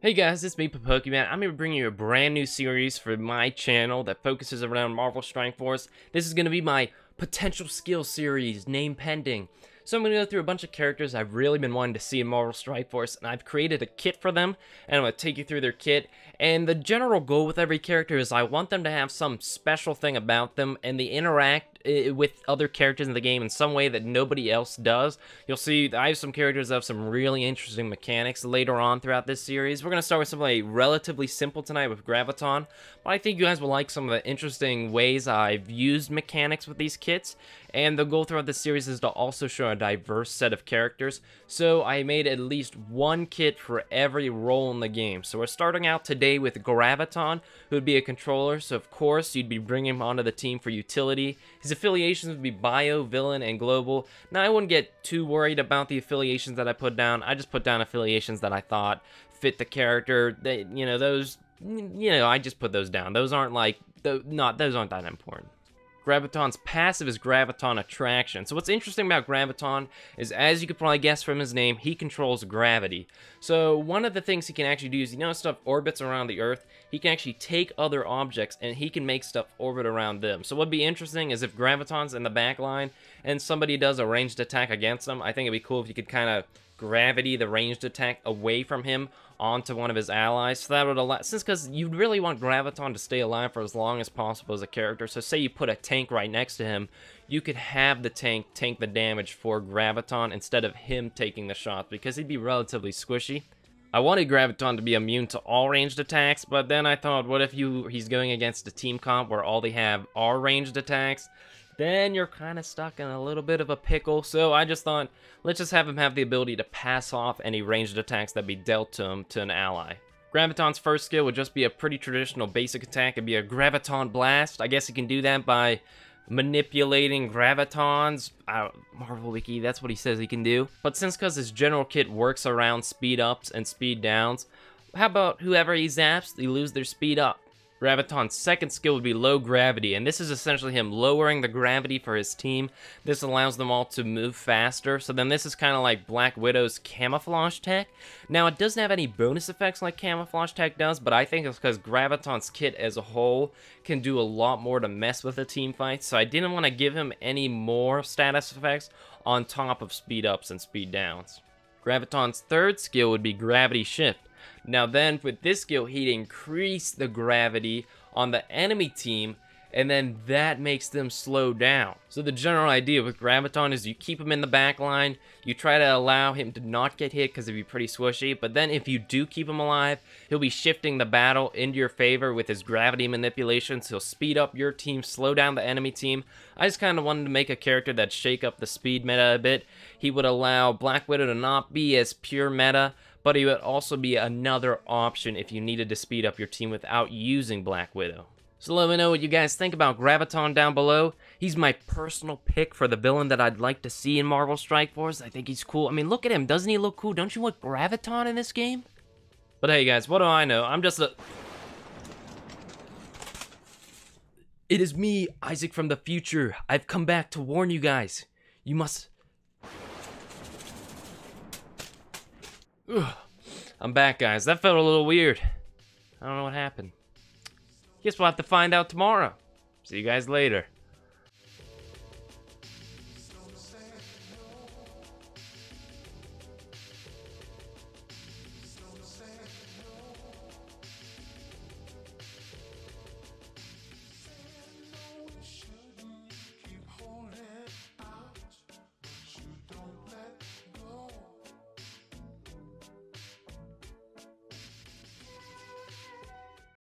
Hey guys, it's me, Pokemon. I'm going to bring you a brand new series for my channel that focuses around Marvel Strike Force. This is going to be my potential skill series, name pending. So I'm going to go through a bunch of characters I've really been wanting to see in Marvel Strike Force, and I've created a kit for them, and I'm going to take you through their kit. And the general goal with every character is I want them to have some special thing about them, and they interact with other characters in the game in some way that nobody else does. You'll see I have some characters that have some really interesting mechanics later on throughout this series. We're going to start with something relatively simple tonight with Graviton, but I think you guys will like some of the interesting ways I've used mechanics with these kits, and the goal throughout this series is to also show a diverse set of characters, so I made at least one kit for every role in the game. So we're starting out today with Graviton, who would be a controller, so of course you'd be bringing him onto the team for utility. His affiliations would be Bio, Villain, and Global. Now I wouldn't get too worried about the affiliations that I put down. I just put down affiliations that I thought fit the character. They, I just put those down. Those aren't like, those aren't that important. Gravitons Passive is Graviton Attraction. So what's interesting about Graviton is, as you could probably guess from his name, he controls gravity. So one of the things he can actually do is, stuff orbits around the Earth, he can actually take other objects and he can make stuff orbit around them. So what'd be interesting is if Graviton's in the back line and somebody does a ranged attack against him, I think it'd be cool if you could kind of gravity the ranged attack away from him onto one of his allies. So that would allow, because you'd really want Graviton to stay alive for as long as possible as a character. So say you put a tank right next to him, you could have the tank tank the damage for Graviton instead of him taking the shots, because he'd be relatively squishy. I wanted Graviton to be immune to all ranged attacks, but then I thought, what if he's going against a team comp where all they have are ranged attacks? Then you're kind of stuck in a little bit of a pickle. So I just thought, let's just have him have the ability to pass off any ranged attacks that be dealt to him to an ally. Graviton's first skill would just be a pretty traditional basic attack. It'd be a Graviton Blast. I guess he can do that by manipulating Gravitons. Marvel Wiki, that's what he says he can do. But because his general kit works around speed ups and speed downs, how about whoever he zaps, they lose their speed up? Graviton's second skill would be Low Gravity, and this is essentially him lowering the gravity for his team. This allows them all to move faster, so then this is kind of like Black Widow's Camouflage Tech. Now, it doesn't have any bonus effects like Camouflage Tech does, but I think it's because Graviton's kit as a whole can do a lot more to mess with a team fight, so I didn't want to give him any more status effects on top of speed ups and speed downs. Graviton's third skill would be Gravity Shift. Now then, with this skill, he'd increase the gravity on the enemy team, and then that makes them slow down. So the general idea with Graviton is you keep him in the back line, you try to allow him to not get hit because he'd be pretty squishy, but then if you do keep him alive, he'll be shifting the battle into your favor with his gravity manipulations. He'll speed up your team, slow down the enemy team. I just kind of wanted to make a character that'd shake up the speed meta a bit. He would allow Black Widow to not be as pure meta, but he would also be another option if you needed to speed up your team without using Black Widow. So let me know what you guys think about Graviton down below. He's my personal pick for the villain that I'd like to see in Marvel Strike Force. I think he's cool. I mean, look at him. Doesn't he look cool? Don't you want Graviton in this game? But hey guys, what do I know? I'm just a... It is me, Isaac from the future. I've come back to warn you guys. You must... Ugh. I'm back, guys. That felt a little weird. I don't know what happened. Guess we'll have to find out tomorrow. See you guys later.